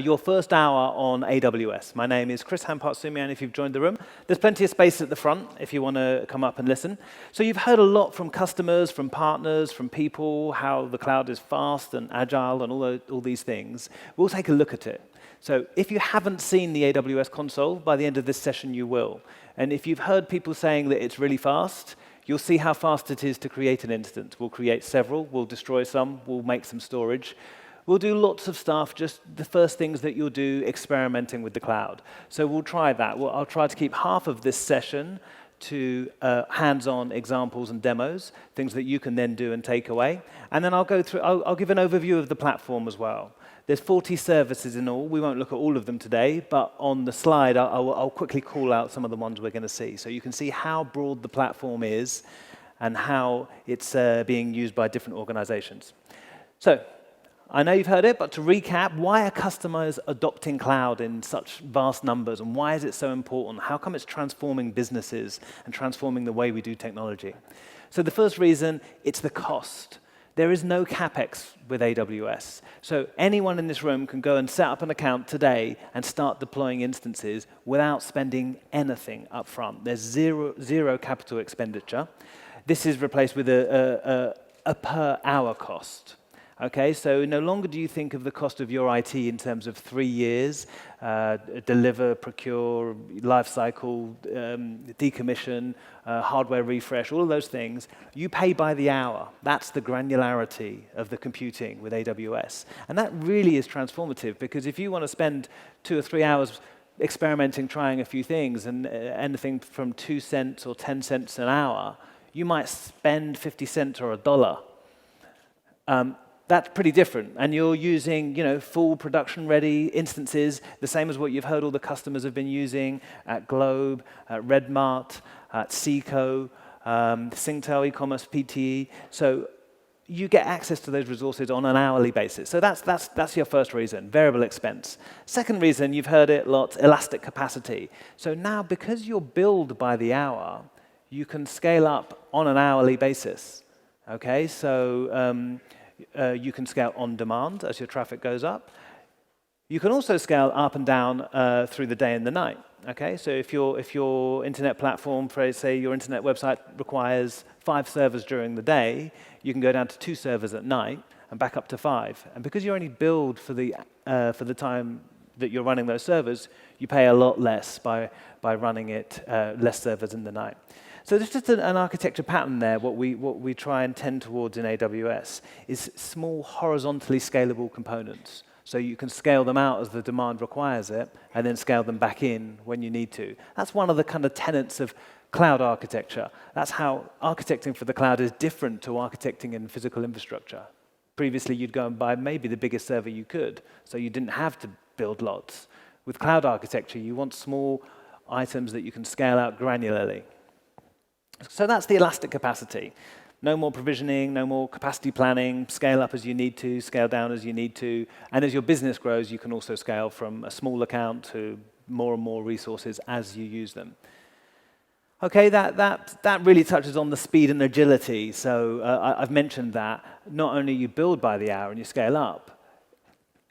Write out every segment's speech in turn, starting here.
your first hour on AWS. My name is Chris Hampart-Sumian if you've joined the room. There's plenty of space at the front if you want to come up and listen. So you've heard a lot from customers, from partners, from people, how the cloud is fast and agile and all these things. We'll take a look at it. So if you haven't seen the AWS Console, by the end of this session you will. And if you've heard people saying that it's really fast, you'll see how fast it is to create an instance. We'll create several, we'll destroy some, we'll make some storage. We'll do lots of stuff, just the first things that you'll do experimenting with the cloud. So we'll try that. I'll try to keep half of this session to hands-on examples and demos, things that you can then do and take away. And then I'll give an overview of the platform as well. There's 40 services in all. We won't look at all of them today, but on the slide, I'll quickly call out some of the ones we're going to see. So you can see how broad the platform is and how it's being used by different organizations. So I know you've heard it, but to recap, why are customers adopting cloud in such vast numbers, and why is it so important? How come it's transforming businesses and transforming the way we do technology? So the first reason, it's the cost. There is no CapEx with AWS. So anyone in this room can go and set up an account today and start deploying instances without spending anything up front. There's zero capital expenditure. This is replaced with a per hour cost. Okay, so no longer do you think of the cost of your IT in terms of 3 years, deliver, procure, lifecycle, decommission, hardware refresh, all of those things. You pay by the hour. That's the granularity of the computing with AWS. And that really is transformative, because if you want to spend 2 or 3 hours experimenting, trying a few things, and anything from 2 cents or 10 cents an hour, you might spend 50 cents or $1. That's pretty different, and you're using, full production-ready instances, the same as what you've heard all the customers have been using at Globe, at Redmart, at Seco, Singtel, e-commerce, PTE. So you get access to those resources on an hourly basis. So that's your first reason, variable expense. Second reason, you've heard it lots, elastic capacity. So now, because you're billed by the hour, you can scale up on an hourly basis. Okay, so you can scale on demand as your traffic goes up. You can also scale up and down through the day and the night. Okay, so if your internet platform, say your internet website requires 5 servers during the day, you can go down to 2 servers at night and back up to 5. And because you're only billed for the time that you're running those servers, you pay a lot less by running it less servers in the night. So there's just an architecture pattern there. What we try and tend towards in AWS is small, horizontally scalable components. So you can scale them out as the demand requires it, and then scale them back in when you need to. That's one of the kind of tenets of cloud architecture. That's how architecting for the cloud is different to architecting in physical infrastructure. Previously, you'd go and buy maybe the biggest server you could, so you didn't have to build lots. With cloud architecture, you want small items that you can scale out granularly. So that's the elastic capacity. No more provisioning, no more capacity planning, scale up as you need to, scale down as you need to. And as your business grows, you can also scale from a small account to more and more resources as you use them. Okay, that really touches on the speed and agility. So I've mentioned that. Not only you build by the hour and you scale up,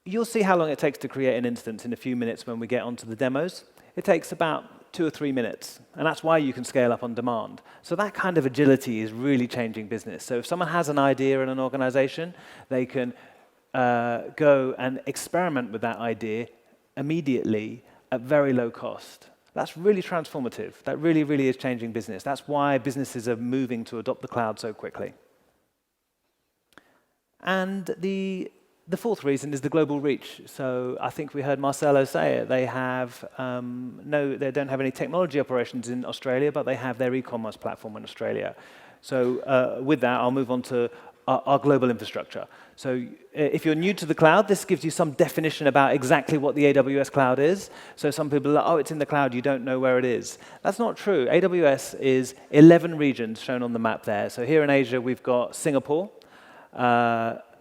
you'll see how long it takes to create an instance in a few minutes when we get onto the demos. It takes about 2 or 3 minutes, and that's why you can scale up on demand. So that kind of agility is really changing business. So if someone has an idea in an organization, they can go and experiment with that idea immediately at very low cost. That's really transformative. That really, really is changing business. That's why businesses are moving to adopt the cloud so quickly. And the fourth reason is the global reach. So I think we heard Marcelo say it. They have they don't have any technology operations in Australia, but they have their e-commerce platform in Australia. So with that, I'll move on to our global infrastructure. So if you're new to the cloud, this gives you some definition about exactly what the AWS cloud is. So some people are like, oh, it's in the cloud, you don't know where it is. That's not true. AWS is 11 regions shown on the map there. So here in Asia, we've got Singapore,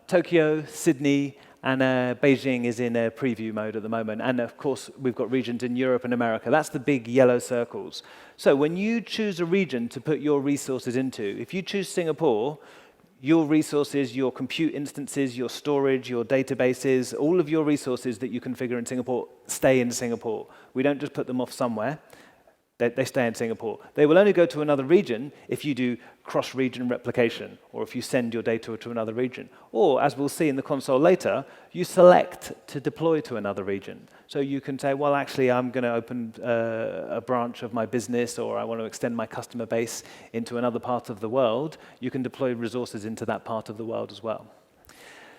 Tokyo, Sydney, and Beijing is in a preview mode at the moment. And of course, we've got regions in Europe and America. That's the big yellow circles. So when you choose a region to put your resources into, if you choose Singapore, your resources, your compute instances, your storage, your databases, all of your resources that you configure in Singapore stay in Singapore. We don't just put them off somewhere. They stay in Singapore. They will only go to another region if you do cross-region replication, or if you send your data to another region. Or, as we'll see in the console later, you select to deploy to another region. So you can say, well, actually, I'm going to open a branch of my business, or I want to extend my customer base into another part of the world. You can deploy resources into that part of the world as well.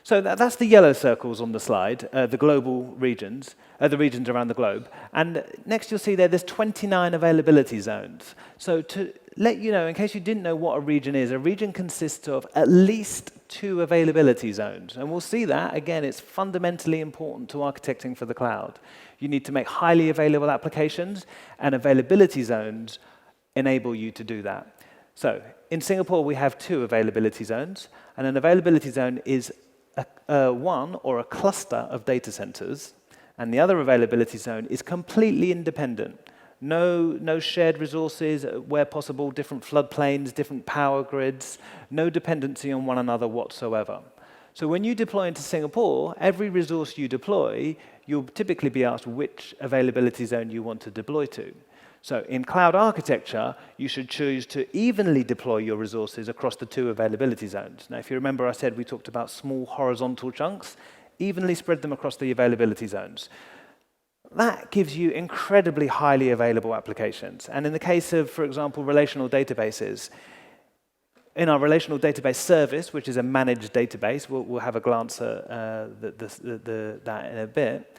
So that's the yellow circles on the slide, the global regions, the regions around the globe. And next you'll see there's 29 availability zones. So to let you know, in case you didn't know what a region consists of at least 2 availability zones. And we'll see that, again, it's fundamentally important to architecting for the cloud. You need to make highly available applications, and availability zones enable you to do that. So in Singapore, we have 2 availability zones, and an availability zone is one or a cluster of data centers, and the other availability zone is completely independent. No shared resources, where possible, different floodplains, different power grids, no dependency on one another whatsoever. So when you deploy into Singapore, every resource you deploy, you'll typically be asked which availability zone you want to deploy to. So in cloud architecture, you should choose to evenly deploy your resources across the 2 availability zones. Now, if you remember, I said we talked about small horizontal chunks. Evenly spread them across the availability zones. That gives you incredibly highly available applications. And in the case of, for example, relational databases, in our relational database service, which is a managed database, we'll have a glance at that in a bit,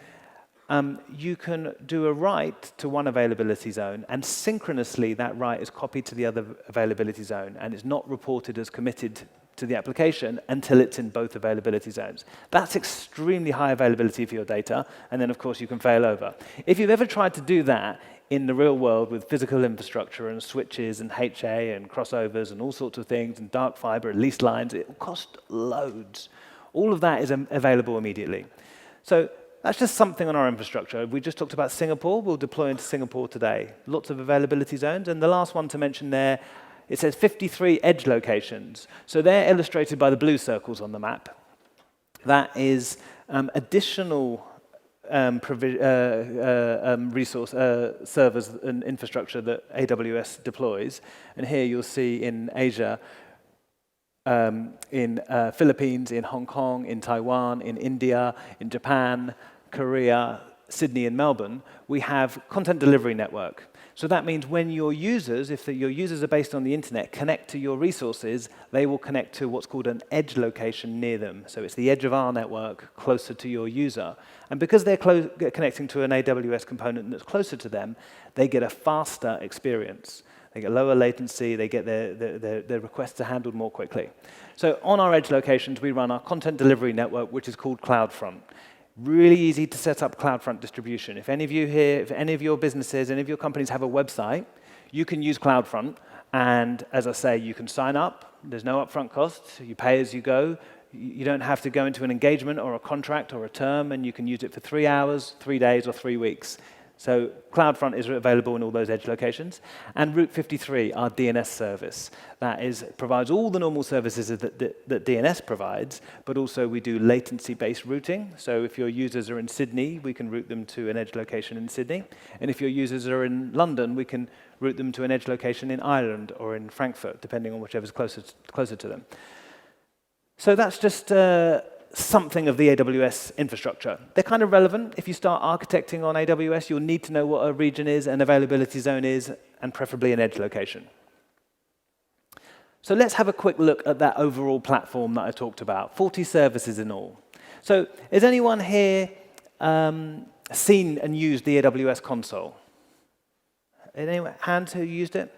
you can do a write to one availability zone, and synchronously that write is copied to the other availability zone, and it's not reported as committed to the application until it's in both availability zones. That's extremely high availability for your data, and then, of course, you can fail over. If you've ever tried to do that in the real world with physical infrastructure and switches and HA and crossovers and all sorts of things, and dark fiber and leased lines, it will cost loads. All of that is available immediately. So that's just something on our infrastructure. We just talked about Singapore. We'll deploy into Singapore today. Lots of availability zones. And the last one to mention there, it says 53 edge locations. So they're illustrated by the blue circles on the map. That is additional resource servers and infrastructure that AWS deploys. And here you'll see in Asia, in Philippines, in Hong Kong, in Taiwan, in India, in Japan, Korea, Sydney, and Melbourne, we have content delivery network. So that means when your users, if your users are based on the internet, connect to your resources, they will connect to what's called an edge location near them. So it's the edge of our network closer to your user. And because they're connecting to an AWS component that's closer to them, they get a faster experience. They get lower latency, they get their requests are handled more quickly. So on our edge locations, we run our content delivery network, which is called CloudFront. Really easy to set up CloudFront distribution. If any of you here, if any of your businesses, any of your companies have a website, you can use CloudFront. And as I say, you can sign up. There's no upfront costs. You pay as you go. You don't have to go into an engagement or a contract or a term, and you can use it for 3 hours, 3 days, or 3 weeks. So CloudFront is available in all those edge locations. And Route 53, our DNS service, provides all the normal services that DNS provides, but also we do latency-based routing. So if your users are in Sydney, we can route them to an edge location in Sydney. And if your users are in London, we can route them to an edge location in Ireland or in Frankfurt, depending on whichever's closer to them. So that's just something of the AWS infrastructure. They're kind of relevant. If you start architecting on AWS, you'll need to know what a region is, an availability zone is, and preferably an edge location. So let's have a quick look at that overall platform that I talked about, 40 services in all. So has anyone here seen and used the AWS Console? Any hands who used it?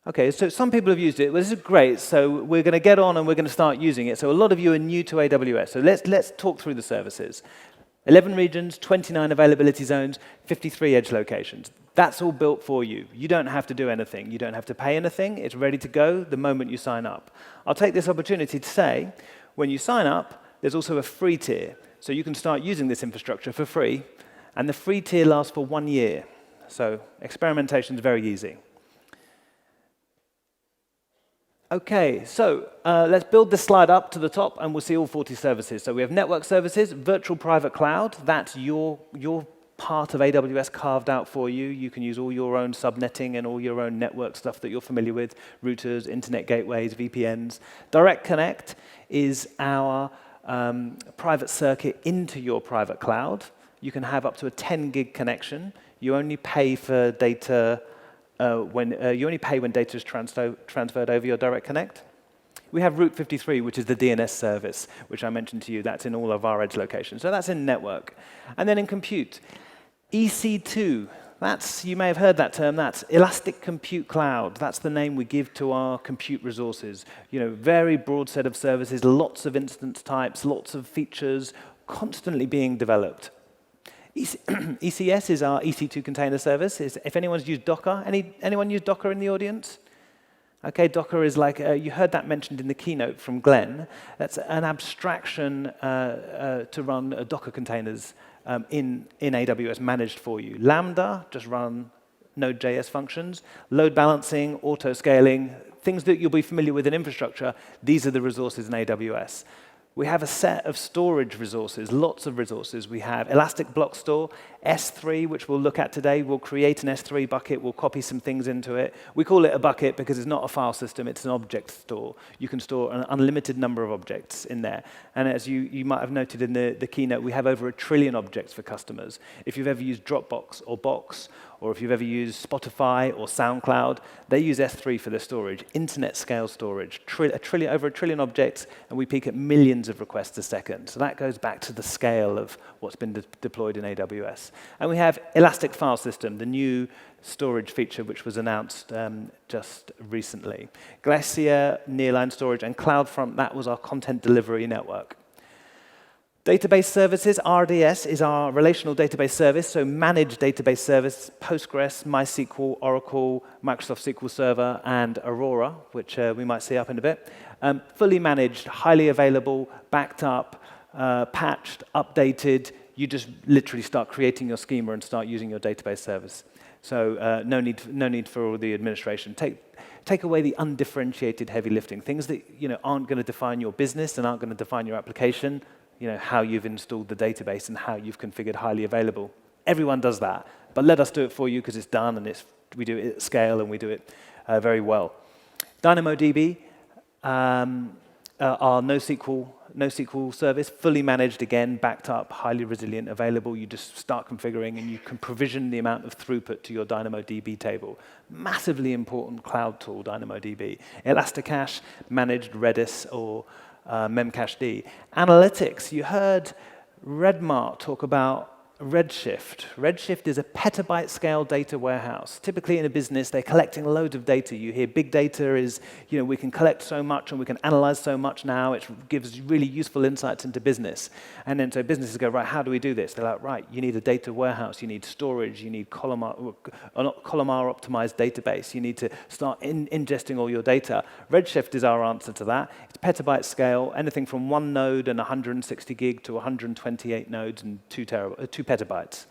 Okay, so some people have used it. Well, this is great. So we're going to get on and we're going to start using it. So a lot of you are new to AWS. So let's talk through the services. 11 regions, 29 availability zones, 53 edge locations. That's all built for you. You don't have to do anything. You don't have to pay anything. It's ready to go the moment you sign up. I'll take this opportunity to say, when you sign up, there's also a free tier. So you can start using this infrastructure for free. And the free tier lasts for 1 year. So experimentation is very easy. Okay, so let's build this slide up to the top, and we'll see all 40 services. So we have network services, virtual private cloud. That's your part of AWS carved out for you. You can use all your own subnetting and all your own network stuff that you're familiar with, routers, internet gateways, VPNs. Direct Connect is our private circuit into your private cloud. You can have up to a 10 gig connection. You only pay for data when data is transferred over your Direct Connect. We have Route 53, which is the DNS service, which I mentioned to you. That's in all of our edge locations. So that's in network. And then in compute, EC2. You may have heard that term. That's Elastic Compute Cloud. That's the name we give to our compute resources. Very broad set of services, lots of instance types, lots of features, constantly being developed. ECS is our EC2 container service. If anyone's used Docker, anyone use Docker in the audience? Okay, Docker is like, you heard that mentioned in the keynote from Glenn. That's an abstraction to run Docker containers in AWS managed for you. Lambda, just run Node.js functions. Load balancing, auto-scaling, things that you'll be familiar with in infrastructure, these are the resources in AWS. We have a set of storage resources, lots of resources. We have Elastic Block Store, S3, which we'll look at today. We'll create an S3 bucket. We'll copy some things into it. We call it a bucket because it's not a file system. It's an object store. You can store an unlimited number of objects in there. And as you might have noted in the keynote, we have over 1 trillion objects for customers. If you've ever used Dropbox or Box, or if you've ever used Spotify or SoundCloud, they use S3 for their storage, internet scale storage, over 1 trillion objects, and we peak at millions of requests a second. So that goes back to the scale of what's been deployed in AWS. And we have Elastic File System, the new storage feature which was announced just recently. Glacier, Nearline Storage, and CloudFront, that was our content delivery network. Database services, RDS, is our relational database service, so managed database service, Postgres, MySQL, Oracle, Microsoft SQL Server, and Aurora, which we might see up in a bit. Fully managed, highly available, backed up, patched, updated. You just literally start creating your schema and start using your database service. So no need for all the administration. Take away the undifferentiated heavy lifting, things that aren't going to define your business and aren't going to define your application. How you've installed the database and how you've configured highly available. Everyone does that, but let us do it for you because it's done and we do it at scale and we do it very well. DynamoDB, our NoSQL service, fully managed again, backed up, highly resilient, available. You just start configuring and you can provision the amount of throughput to your DynamoDB table. Massively important cloud tool, DynamoDB. Elasticache, managed Redis or Memcached. Analytics, you heard Redmart talk about Redshift. Redshift is a petabyte scale data warehouse. Typically in a business, they're collecting loads of data. You hear big data is, we can collect so much and we can analyze so much now. It gives really useful insights into business. And then so businesses go, right, how do we do this? They're like, right, you need a data warehouse, you need storage, you need columnar optimized database. You need to start ingesting all your data. Redshift is our answer to that. It's petabyte scale, anything from 1 node and 160 gig to 128 nodes and 2 petabytes.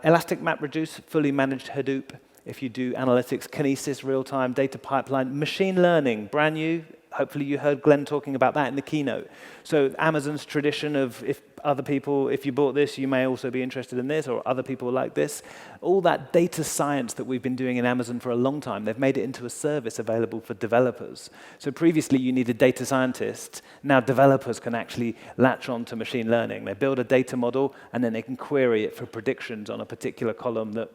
Elastic MapReduce, fully managed Hadoop. If you do analytics, Kinesis, real-time data pipeline, machine learning, brand new. Hopefully you heard Glenn talking about that in the keynote. So Amazon's tradition of if you bought this, you may also be interested in this, or other people like this. All that data science that we've been doing in Amazon for a long time, they've made it into a service available for developers. So previously you needed data scientists. Now developers can actually latch on to machine learning. They build a data model, and then they can query it for predictions on a particular column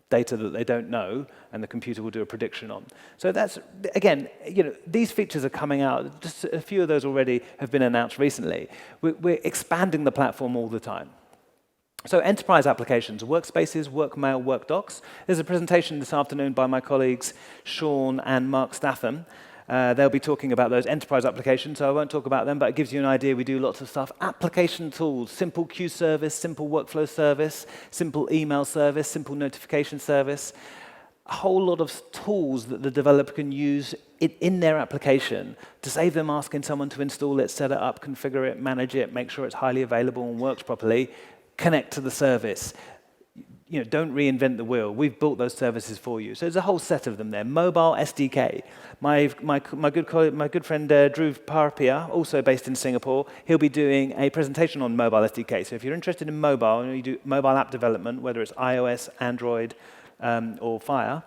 data that they don't know, and the computer will do a prediction on. So that's, again, these features are coming out. Just a few of those already have been announced recently. We're expanding the platform all the time. So enterprise applications, workspaces, workmail, workdocs. There's a presentation this afternoon by my colleagues Sean and Mark Statham. They'll be talking about those enterprise applications, so I won't talk about them, but it gives you an idea. We do lots of stuff. Application tools, simple queue service, simple workflow service, simple email service, simple notification service. A whole lot of tools that the developer can use in their application to save them asking someone to install it, set it up, configure it, manage it, make sure it's highly available and works properly, connect to the service. don't reinvent the wheel. We've built those services for you. So there's a whole set of them there. Mobile SDK. My good friend Drew Parpia, also based in Singapore, he'll be doing a presentation on mobile SDK. So if you're interested in mobile and you do mobile app development, whether it's iOS, Android, or Fire,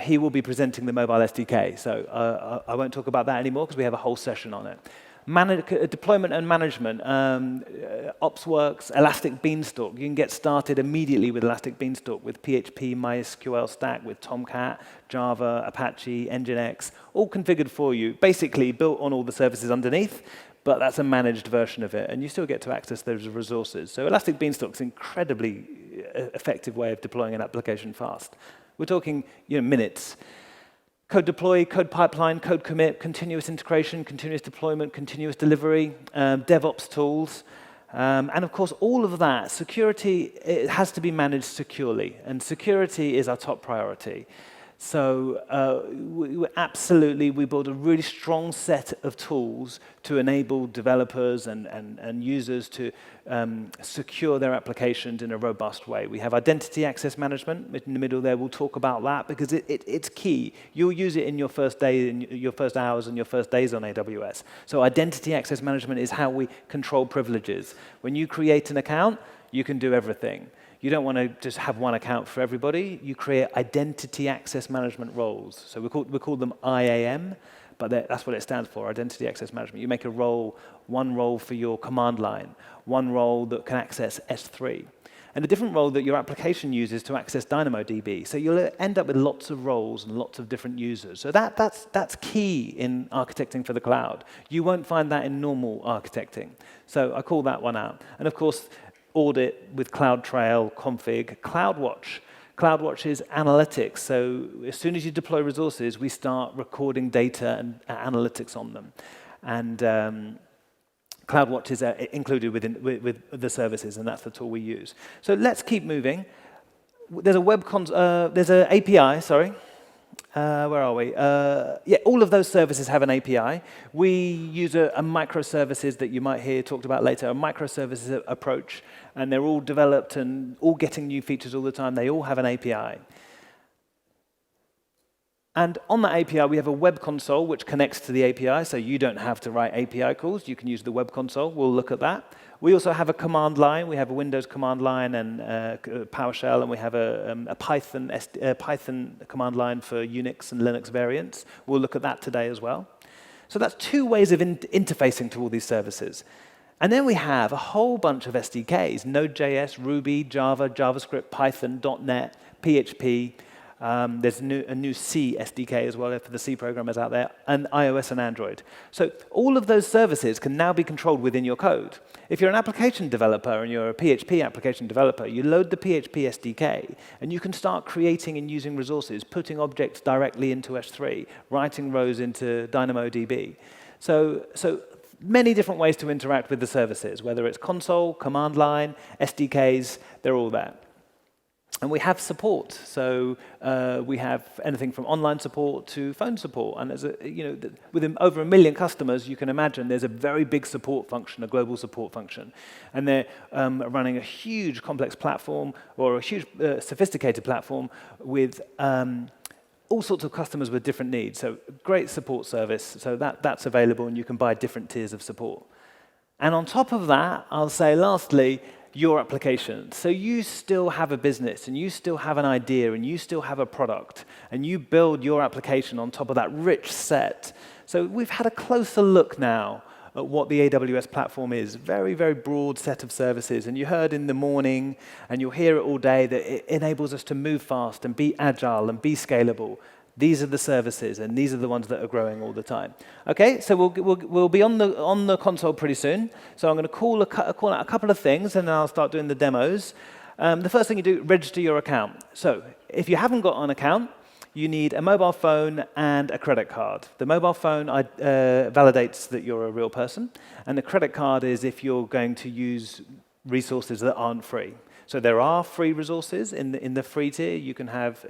he will be presenting the mobile SDK. So I won't talk about that anymore because we have a whole session on it. Deployment and management, OpsWorks, Elastic Beanstalk. You can get started immediately with Elastic Beanstalk with PHP, MySQL stack, with Tomcat, Java, Apache, Nginx, all configured for you, basically built on all the services underneath, but that's a managed version of it, and you still get to access those resources. So Elastic Beanstalk is an incredibly effective way of deploying an application fast. We're talking minutes. Code deploy, code pipeline, code commit, continuous integration, continuous deployment, continuous delivery, DevOps tools. And of course, all of that, security, it has to be managed securely. And security is our top priority. So we build a really strong set of tools to enable developers and users to secure their applications in a robust way. We have identity access management in the middle there. We'll talk about that because it's key. You'll use it in your first day, in your first hours and your first days on AWS. So identity access management is how we control privileges. When you create an account, you can do everything. You don't want to just have one account for everybody. You create identity access management roles. So we call them IAM, but that's what it stands for, identity access management. You make a role, one role for your command line, one role that can access S3, and a different role that your application uses to access DynamoDB. So you'll end up with lots of roles and lots of different users. So that's key in architecting for the cloud. You won't find that in normal architecting. So I call that one out. And of course, audit with CloudTrail, config, CloudWatch. CloudWatch is analytics. So as soon as you deploy resources, we start recording data and analytics on them. And CloudWatch is included with the services, and that's the tool we use. So let's keep moving. There's there's an API, sorry. Where are we? Yeah, all of those services have an API. We use a microservices that you might hear talked about later, a microservices approach, and they're all developed and all getting new features all the time. They all have an API. And on that API, we have a web console which connects to the API, so you don't have to write API calls. You can use the web console. We'll look at that. We also have a command line. We have a Windows command line and PowerShell, and we have a Python command line for Unix and Linux variants. We'll look at that today as well. So that's two ways of interfacing to all these services. And then we have a whole bunch of SDKs, Node.js, Ruby, Java, JavaScript, Python, .NET, PHP. There's a new C SDK as well for the C programmers out there, and iOS and Android. So all of those services can now be controlled within your code. If you're an application developer and you're a PHP application developer, you load the PHP SDK, and you can start creating and using resources, putting objects directly into S3, writing rows into DynamoDB. So many different ways to interact with the services, whether it's console, command line, SDKs, they're all there. And we have support, so we have anything from online support to phone support. And there's with over 1 million customers, you can imagine there's a very big support function, a global support function. And they're running a huge complex platform or a huge sophisticated platform with all sorts of customers with different needs. So great support service, so that's available, and you can buy different tiers of support. And on top of that, I'll say lastly, your application. So you still have a business, and you still have an idea, and you still have a product, and you build your application on top of that rich set. So we've had a closer look now at what the AWS platform is. Very, very broad set of services. And you heard in the morning, and you'll hear it all day, that it enables us to move fast and be agile and be scalable. These are the services, and these are the ones that are growing all the time. Okay, so we'll be on the console pretty soon. So I'm going to call out a couple of things, and then I'll start doing the demos. The first thing you do, register your account. So if you haven't got an account, you need a mobile phone and a credit card. The mobile phone validates that you're a real person, and the credit card is if you're going to use resources that aren't free. So there are free resources in the free tier. You can have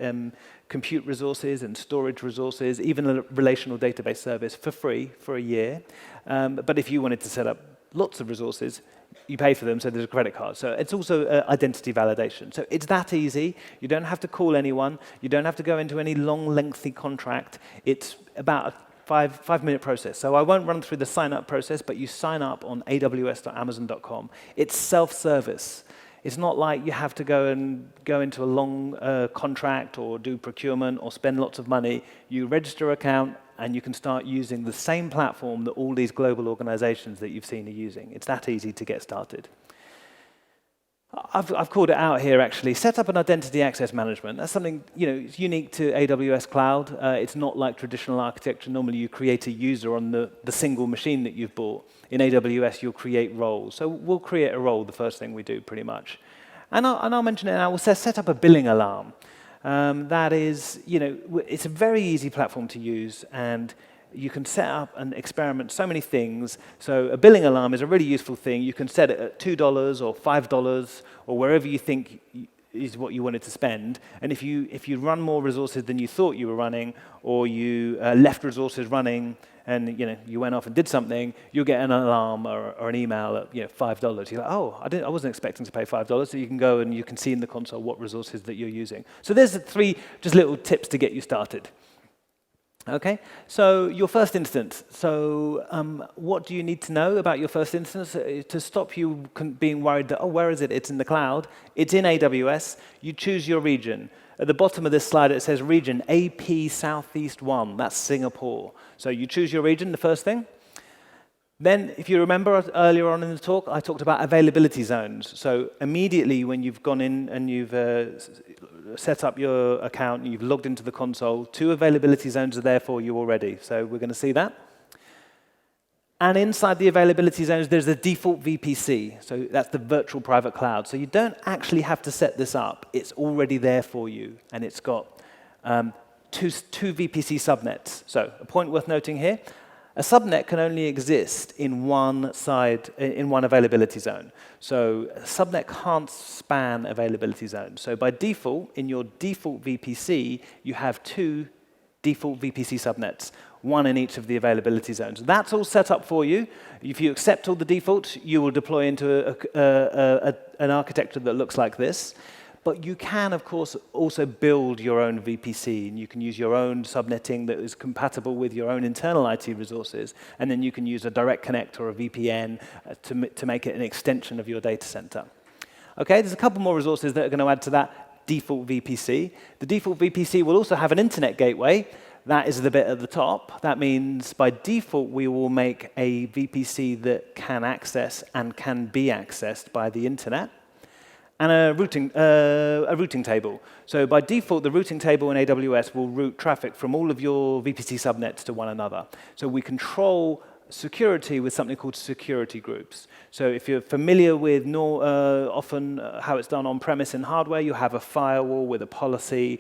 compute resources and storage resources, even a relational database service for free for a year. But if you wanted to set up lots of resources, you pay for them, so there's a credit card. So it's also identity validation. So it's that easy. You don't have to call anyone. You don't have to go into any long, lengthy contract. It's about a five-minute process. So I won't run through the sign-up process, but you sign up on aws.amazon.com. It's self-service. It's not like you have to go into a long contract or do procurement or spend lots of money. You register an account, and you can start using the same platform that all these global organizations that you've seen are using. It's that easy to get started. I've called it out here, actually. Set up an identity access management. That's something, it's unique to AWS Cloud. It's not like traditional architecture. Normally, you create a user on the single machine that you've bought. In AWS, you'll create roles. So we'll create a role, the first thing we do, pretty much. And I'll mention it now. We'll set up a billing alarm. That is, it's a very easy platform to use, and you can set up and experiment so many things. So a billing alarm is a really useful thing. You can set it at $2 or $5 or wherever you think is what you wanted to spend. And if you run more resources than you thought you were running, or you left resources running, and you went off and did something, you'll get an alarm or an email at $5. You're like, oh, I wasn't expecting to pay $5. So you can go and you can see in the console what resources that you're using. So there's the 3 just little tips to get you started. Okay, so your first instance. So what do you need to know about your first instance to stop you being worried that, oh, where is it? It's in the cloud. It's in AWS. You choose your region. At the bottom of this slide, it says region AP Southeast 1. That's Singapore. So you choose your region, the first thing. Then, if you remember earlier on in the talk, I talked about availability zones. So immediately when you've gone in and you've set up your account and you've logged into the console, 2 availability zones are there for you already. So we're going to see that. And inside the availability zones, there's a default VPC. So that's the virtual private cloud. So you don't actually have to set this up. It's already there for you. And it's got two VPC subnets. So a point worth noting here. A subnet can only exist in one availability zone. So a subnet can't span availability zones. So by default, in your default VPC, you have 2 default VPC subnets, 1 in each of the availability zones. That's all set up for you. If you accept all the defaults, you will deploy into an architecture that looks like this. But you can, of course, also build your own VPC, and you can use your own subnetting that is compatible with your own internal IT resources, and then you can use a direct connect or a VPN to make it an extension of your data center. Okay, there's a couple more resources that are going to add to that default VPC. The default VPC will also have an internet gateway. That is the bit at the top. That means by default, we will make a VPC that can access and can be accessed by the internet. And a routing table. So by default, the routing table in AWS will route traffic from all of your VPC subnets to one another. So we control security with something called security groups. So if you're familiar with often how it's done on-premise in hardware, you have a firewall with a policy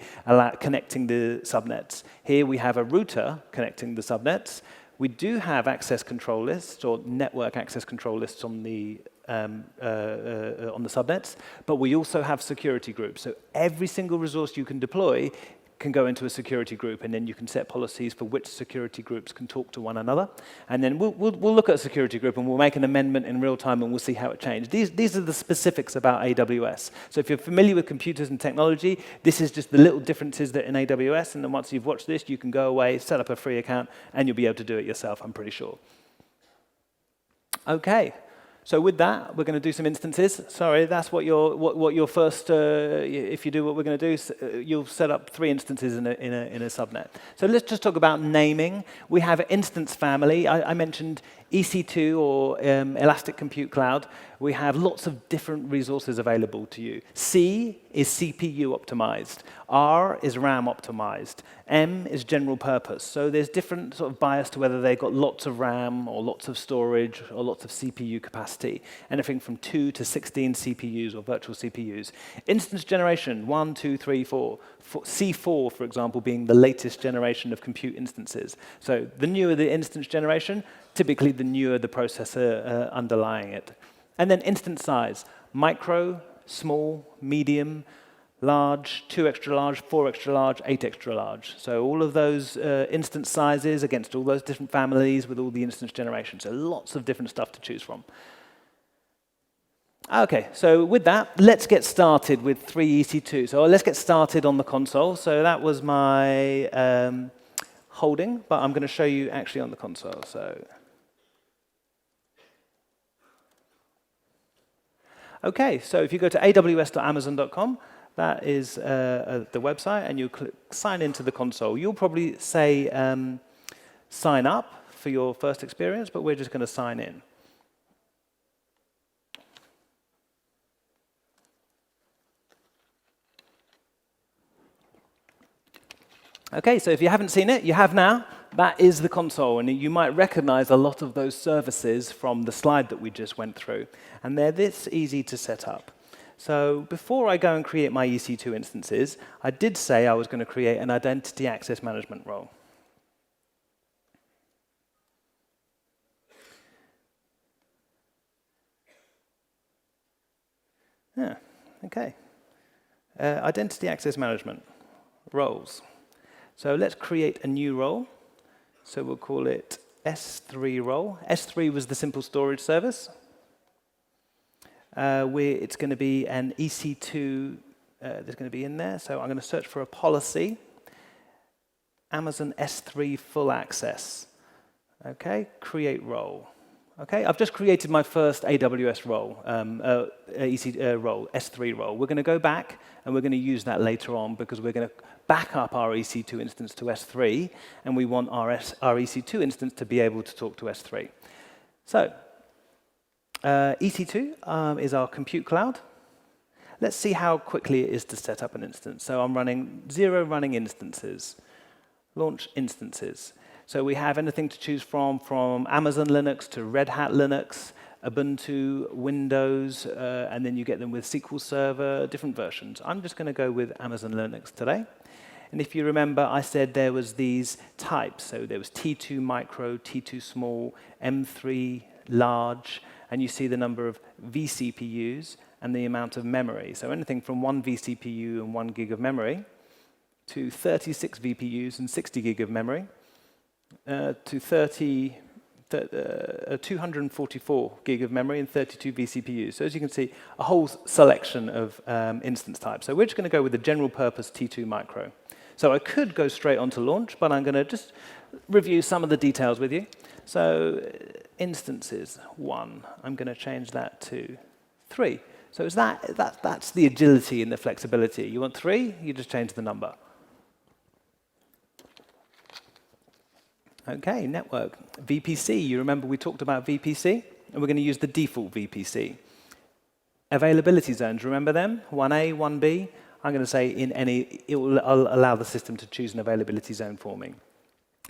connecting the subnets. Here we have a router connecting the subnets. We do have access control lists or network access control lists on the subnets, but we also have security groups. So every single resource you can deploy can go into a security group, and then you can set policies for which security groups can talk to one another. And then we'll look at a security group, and we'll make an amendment in real time, and we'll see how it changed. These are the specifics about AWS. So if you're familiar with computers and technology, this is just the little differences that in AWS, and then once you've watched this, you can go away, set up a free account, and you'll be able to do it yourself, I'm pretty sure. Okay. So with that, we're going to do some instances. Sorry, that's what your first. If you do what we're going to do, you'll set up 3 instances in a subnet. So let's just talk about naming. We have an instance family. I mentioned EC2 or Elastic Compute Cloud. We have lots of different resources available to you. C is CPU optimized. R is RAM optimized. M is general purpose. So there's different sort of bias to whether they've got lots of RAM or lots of storage or lots of CPU capacity. Anything from 2 to 16 CPUs or virtual CPUs. Instance generation, 1, 2, 3, 4. C4, for example, being the latest generation of compute instances. So the newer the instance generation, typically the newer the processor underlying it. And then instance size, micro, small, medium, large, 2 extra large, 4 extra large, 8 extra large. So all of those instance sizes against all those different families with all the instance generations. So lots of different stuff to choose from. OK, so with that, let's get started with 3EC2. So let's get started on the console. So that was my holding, but I'm going to show you actually on the console. So, OK, so if you go to aws.amazon.com, that is the website, and you click sign into the console. You'll probably say sign up for your first experience, but we're just going to sign in. OK, so if you haven't seen it, you have now. That is the console, and you might recognize a lot of those services from the slide that we just went through. And they're this easy to set up. So before I go and create my EC2 instances, I did say I was going to create an identity access management role. Yeah, OK. Identity access management, roles. So let's create a new role. So we'll call it S3 role. S3 was the simple storage service. It's going to be an EC2 that's going to be in there. So I'm going to search for a policy, Amazon S3 full access. OK, create role. OK, I've just created my first AWS role, role, S3 role. We're going to go back, and we're going to use that later on, because we're going to back up our EC2 instance to S3, and we want our EC2 instance to be able to talk to S3. So EC2 is our compute cloud. Let's see how quickly it is to set up an instance. So I'm running 0 running instances, launch instances. So we have anything to choose from Amazon Linux to Red Hat Linux, Ubuntu, Windows, and then you get them with SQL Server, different versions. I'm just going to go with Amazon Linux today. And if you remember, I said there was these types. So there was T2 micro, T2 small, M3 large, and you see the number of vCPUs and the amount of memory. So anything from 1 vCPU and 1 gig of memory to 36 VPUs and 60 gig of memory, to 244 gig of memory and 32 vCPUs. So as you can see, a whole selection of instance types. So we're just going to go with the general purpose T2 micro. So I could go straight on to launch, but I'm going to just review some of the details with you. So instances 1, I'm going to change that to 3. So is that's the agility and the flexibility. You want 3, you just change the number. OK, network. VPC, you remember we talked about VPC? And we're going to use the default VPC. Availability zones, remember them? 1A, 1B. I'm going to say in any, it will allow the system to choose an availability zone for me.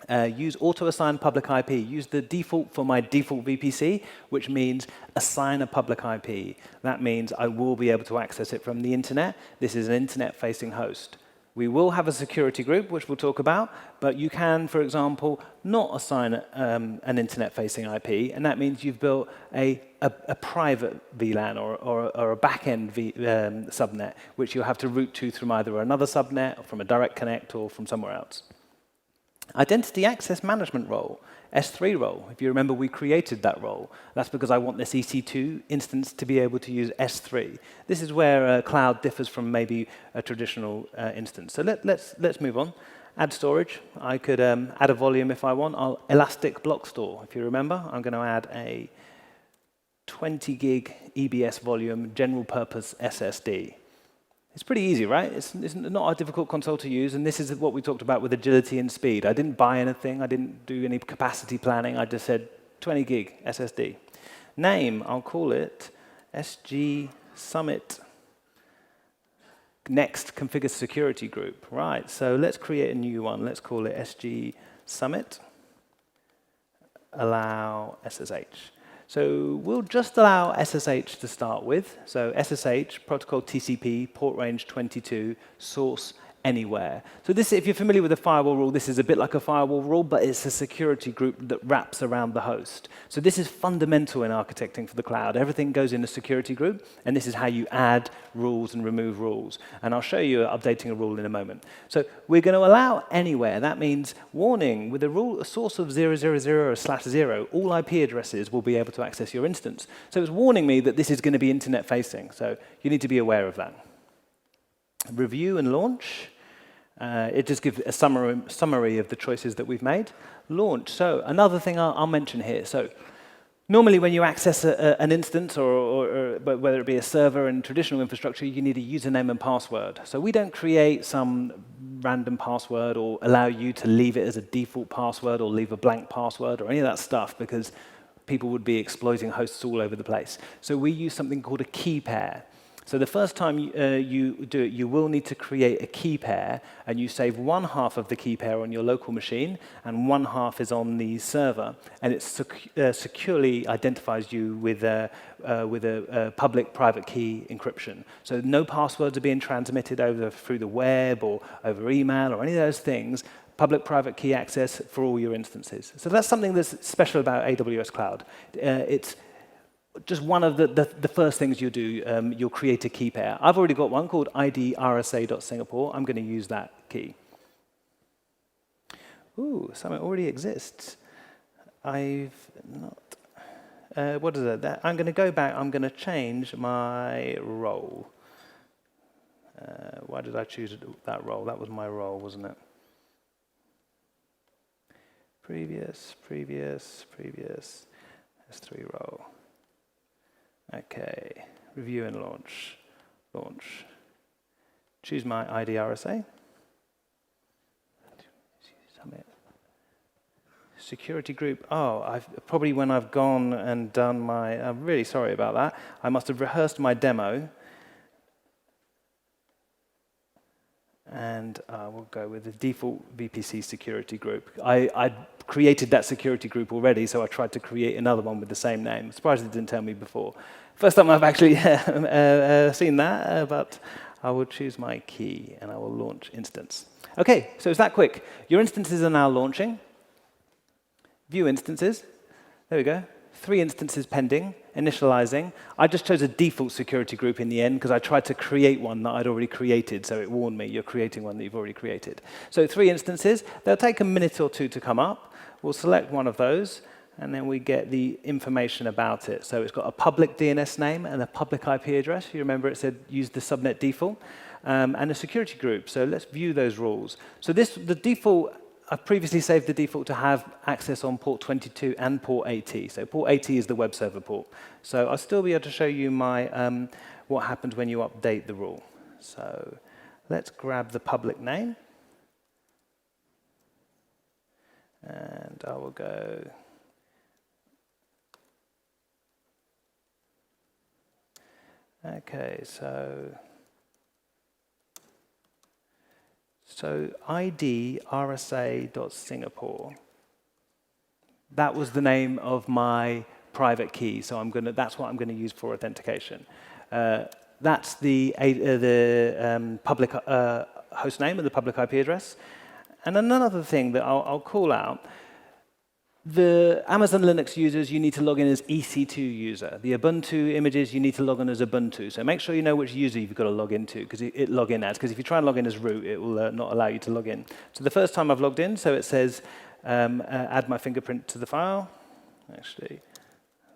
Use auto-assign public IP. Use the default for my default VPC, which means assign a public IP. That means I will be able to access it from the internet. This is an internet-facing host. We will have a security group, which we'll talk about, but you can, for example, not assign an internet-facing IP, and that means you've built a private VLAN or a back-end subnet, which you'll have to route to from either another subnet, or from a direct connect, or from somewhere else. Identity access management role, S3 role. If you remember, we created that role. That's because I want this EC2 instance to be able to use S3. This is where cloud differs from maybe a traditional instance. So let's move on. Add storage. I could add a volume if I want. Elastic block store. If you remember, I'm going to add a 20 gig EBS volume general purpose SSD. It's pretty easy, right? It's not a difficult console to use, and this is what we talked about with agility and speed. I didn't buy anything. I didn't do any capacity planning. I just said 20 gig SSD. Name, I'll call it SG Summit Next Configure Security Group. Right, so let's create a new one. Let's call it SG Summit. Allow SSH. So we'll just allow SSH to start with. So SSH, protocol TCP, port range 22, source anywhere. So this, if you're familiar with a firewall rule, this is a bit like a firewall rule, but it's a security group that wraps around the host. So this is fundamental in architecting for the cloud. Everything goes in a security group, and this is how you add rules and remove rules. And I'll show you updating a rule in a moment. So we're going to allow anywhere. That means warning, with a source of 000 or /0, all IP addresses will be able to access your instance. So it's warning me that this is going to be internet facing. So you need to be aware of that. Review and launch. It just gives a summary of the choices that we've made. Launch. So another thing I'll mention here. So normally when you access an instance, or whether it be a server in traditional infrastructure, you need a username and password. So we don't create some random password or allow you to leave it as a default password or leave a blank password or any of that stuff, because people would be exploiting hosts all over the place. So we use something called a key pair. So the first time you do it, you will need to create a key pair, and you save one half of the key pair on your local machine, and one half is on the server, and it securely identifies you with a public-private key encryption. So no passwords are being transmitted through the web or over email or any of those things. Public-private key access for all your instances. So that's something that's special about AWS Cloud. It's just one of the first things you do. You'll create a key pair. I've already got one called idrsa.singapore. I'm going to use that key. Ooh, something already exists. I've not. What is it? I'm going to go back. I'm going to change my role. Why did I choose that role? That was my role, wasn't it? Previous. S3 role. OK, review and launch. Launch. Choose my IDRSA. Security group. Oh, probably when I've gone and done my, I'm really sorry about that. I must have rehearsed my demo. And we'll go with the default VPC security group. I created that security group already, so I tried to create another one with the same name. I'm surprised it didn't tell me before. First time I've actually seen that, but I will choose my key, and I will launch instance. OK, so it's that quick. Your instances are now launching. View instances. There we go. 3 instances pending, initializing. I just chose a default security group in the end because I tried to create one that I'd already created, so it warned me, you're creating one that you've already created. So 3 instances. They'll take a minute or 2 to come up. We'll select one of those, and then we get the information about it. So it's got a public DNS name and a public IP address. You remember it said use the subnet default, and a security group. So let's view those rules. So the default, I've previously saved the default to have access on port 22 and port 80. So port 80 is the web server port. So I'll still be able to show you my what happens when you update the rule. So let's grab the public name. And I will go OK, so idrsa.singapore. That was the name of my private key, so that's what I'm going to use for authentication. That's the public host name and the public IP address. And another thing that I'll call out, the Amazon Linux users, you need to log in as EC2 user. The Ubuntu images, you need to log in as Ubuntu. So make sure you know which user you've got to log into, because it log in as. Because if you try and log in as root, it will not allow you to log in. So the first time I've logged in, so it says add my fingerprint to the file. Actually,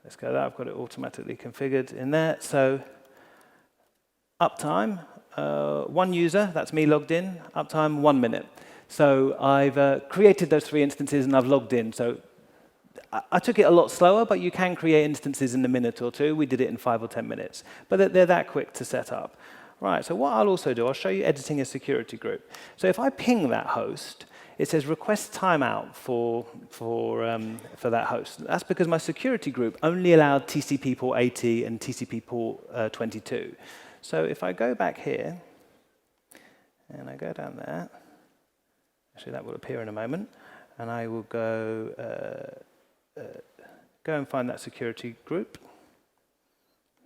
let's go there. I've got it automatically configured in there. So uptime, 1 user, that's me logged in. Uptime, 1 minute. So I've created those 3 instances, and I've logged in. So I took it a lot slower, but you can create instances in a minute or 2. We did it in 5 or 10 minutes. But they're that quick to set up. Right, so what I'll also do, I'll show you editing a security group. So if I ping that host, it says request timeout for that host. That's because my security group only allowed TCP port 80 and TCP port 22. So if I go back here, and I go down there, actually that will appear in a moment, and I will go and find that security group,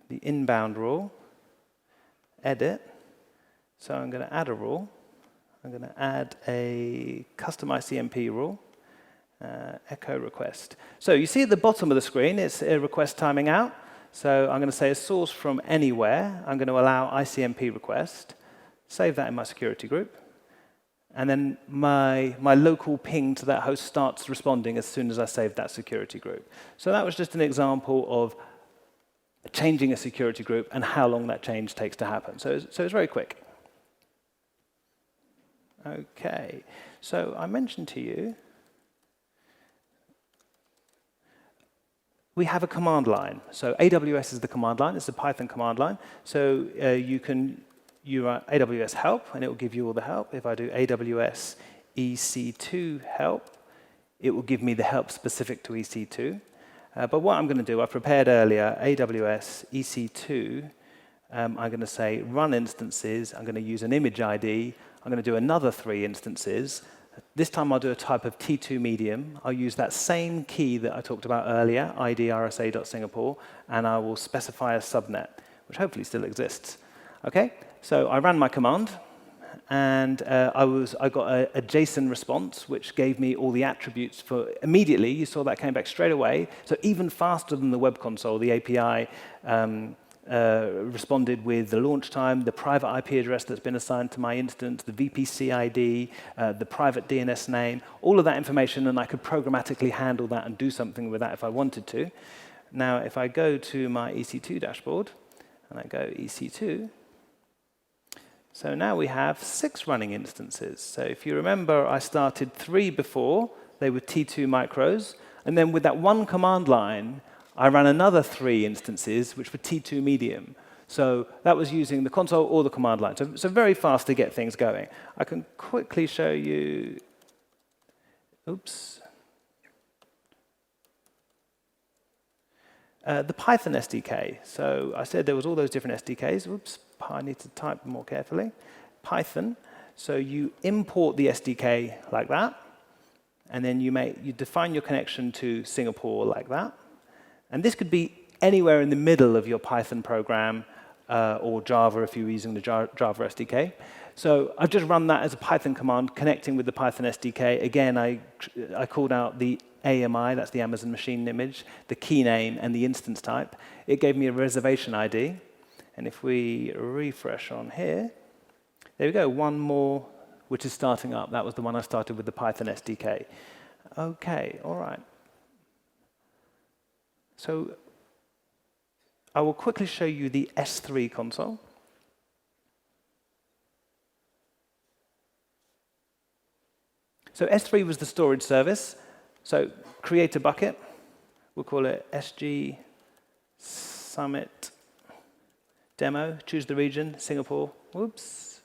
the inbound rule, edit. So I'm going to add a rule. I'm going to add a custom ICMP rule, echo request. So you see at the bottom of the screen, it's a request timing out. So I'm going to say a source from anywhere. I'm going to allow ICMP request, save that in my security group. And then my local ping to that host starts responding as soon as I save that security group. So that was just an example of changing a security group and how long that change takes to happen. So it's very quick. OK, so I mentioned to you, we have a command line. So AWS is the command line. It's a Python command line. So you write AWS help, and it will give you all the help. If I do AWS EC2 help, it will give me the help specific to EC2. But what I'm going to do, I prepared earlier, AWS EC2. I'm going to say run instances. I'm going to use an image ID. I'm going to do another 3 instances. This time I'll do a type of T2 medium. I'll use that same key that I talked about earlier, ID RSA.Singapore, and I will specify a subnet, which hopefully still exists. OK, so I ran my command, and I got a JSON response, which gave me all the attributes for immediately. You saw that came back straight away. So even faster than the web console, the API responded with the launch time, the private IP address that's been assigned to my instance, the VPC ID, the private DNS name, all of that information, and I could programmatically handle that and do something with that if I wanted to. Now, if I go to my EC2 dashboard, and I go EC2, so now we have 6 running instances. So if you remember, I started 3 before. They were T2 micros. And then with that one command line, I ran another 3 instances, which were T2 medium. So that was using the console or the command line. So very fast to get things going. I can quickly show you. Oops. The Python SDK. So I said there was all those different SDKs. Oops, I need to type more carefully. Python. So you import the SDK like that. And then you define your connection to Singapore like that. And this could be anywhere in the middle of your Python program or Java if you're using the Java SDK. So I've just run that as a Python command connecting with the Python SDK. Again, I called out the AMI, that's the Amazon Machine Image, the key name, and the instance type. It gave me a reservation ID. And if we refresh on here, there we go, one more, which is starting up. That was the one I started with the Python SDK. OK, all right. So I will quickly show you the S3 console. So S3 was the storage service. So create a bucket. We'll call it SG Summit Demo. Choose the region, Singapore. Whoops.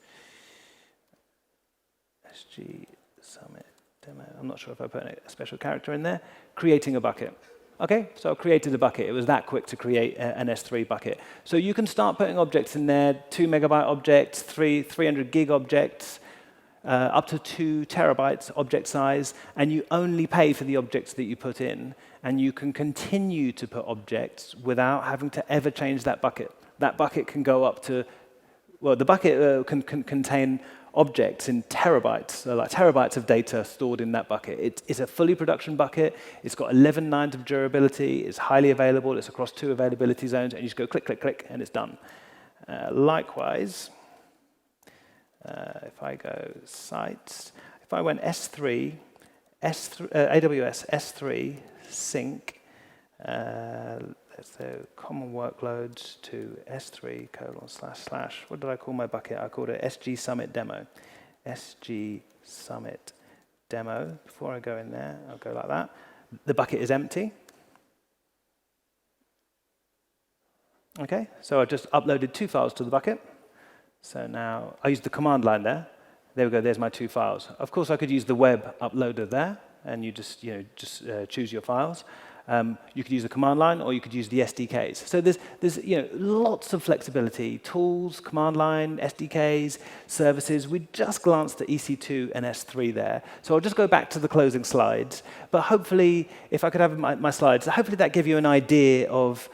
SG Summit Demo. I'm not sure if I put a special character in there. Creating a bucket. OK, so I created a bucket. It was that quick to create an S3 bucket. So you can start putting objects in there, 2 megabyte objects, 300 gig objects, up to 2 terabytes object size, and you only pay for the objects that you put in. And you can continue to put objects without having to ever change that bucket. That bucket can go up to, well, the bucket can contain objects in terabytes, so like terabytes of data stored in that bucket. It's a fully production bucket. It's got 11 nines of durability. It's highly available. It's across 2 availability zones, and you just go click, click, click, and it's done. Likewise, if I go sites, if I went S3, AWS S3 sync, let's do common workloads to S3 : / what did I call my bucket? I called it SG Summit Demo. SG Summit Demo. Before I go in there, I'll go like that. The bucket is empty. OK, so I just uploaded 2 files to the bucket. So now I used the command line there. There we go, there's my 2 files. Of course, I could use the web uploader there, and you just choose your files. You could use the command line, or you could use the SDKs. So there's lots of flexibility: tools, command line, SDKs, services. We just glanced at EC2 and S3 there. So I'll just go back to the closing slides. But hopefully, if I could have my slides, hopefully that gave you an idea of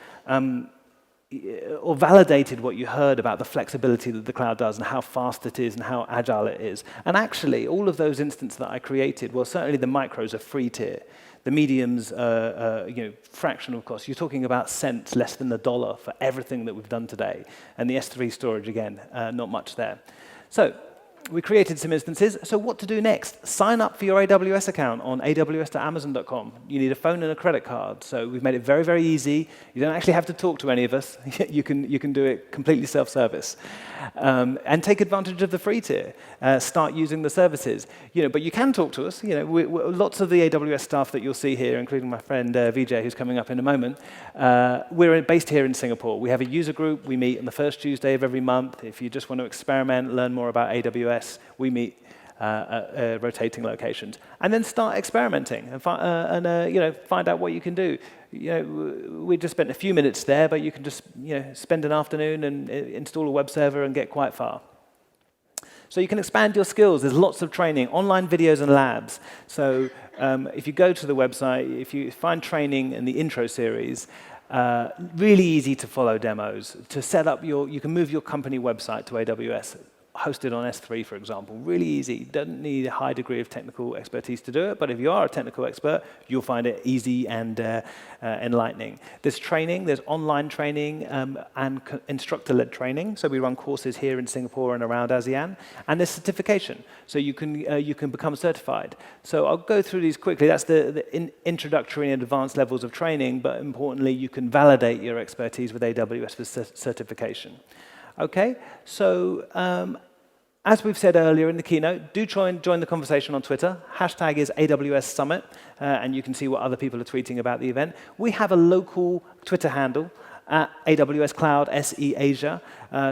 or validated what you heard about the flexibility that the cloud does and how fast it is and how agile it is. And actually, all of those instances that I created, well, certainly the micros are free tier. The mediums are fractional cost. You're talking about cents, less than $1 for everything that we've done today. And the S3 storage, again, not much there. So we created some instances. So what to do next? Sign up for your AWS account on aws.amazon.com. You need a phone and a credit card. So we've made it very, very easy. You don't actually have to talk to any of us. You can do it completely self-service. And take advantage of the free tier. Start using the services. But you can talk to us. Lots of the AWS staff that you'll see here, including my friend Vijay, who's coming up in a moment, we're based here in Singapore. We have a user group. We meet on the first Tuesday of every month. If you just want to experiment, learn more about AWS, we meet at rotating locations, and then start experimenting and find out what you can do. We just spent a few minutes there, but you can just spend an afternoon and install a web server and get quite far. So you can expand your skills. There's lots of training, online videos and labs. So if you go to the website, if you find training in the intro series, really easy to follow demos. To set up you can move your company website to AWS. Hosted on S3, for example. Really easy. Doesn't need a high degree of technical expertise to do it, but if you are a technical expert, you'll find it easy and enlightening. There's training, there's online training and instructor-led training. So we run courses here in Singapore and around ASEAN. And there's certification, so you can become certified. So I'll go through these quickly. That's the introductory and advanced levels of training, but importantly, you can validate your expertise with AWS for certification. Okay, so as we've said earlier in the keynote, do try and join the conversation on Twitter. Hashtag is AWS Summit, and you can see what other people are tweeting about the event. We have a local Twitter handle at AWS Cloud SE Asia.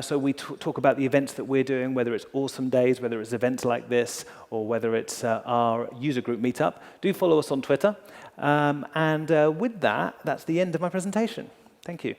So we talk about the events that we're doing, whether it's awesome days, whether it's events like this, or whether it's our user group meetup. Do follow us on Twitter. And with that, that's the end of my presentation. Thank you.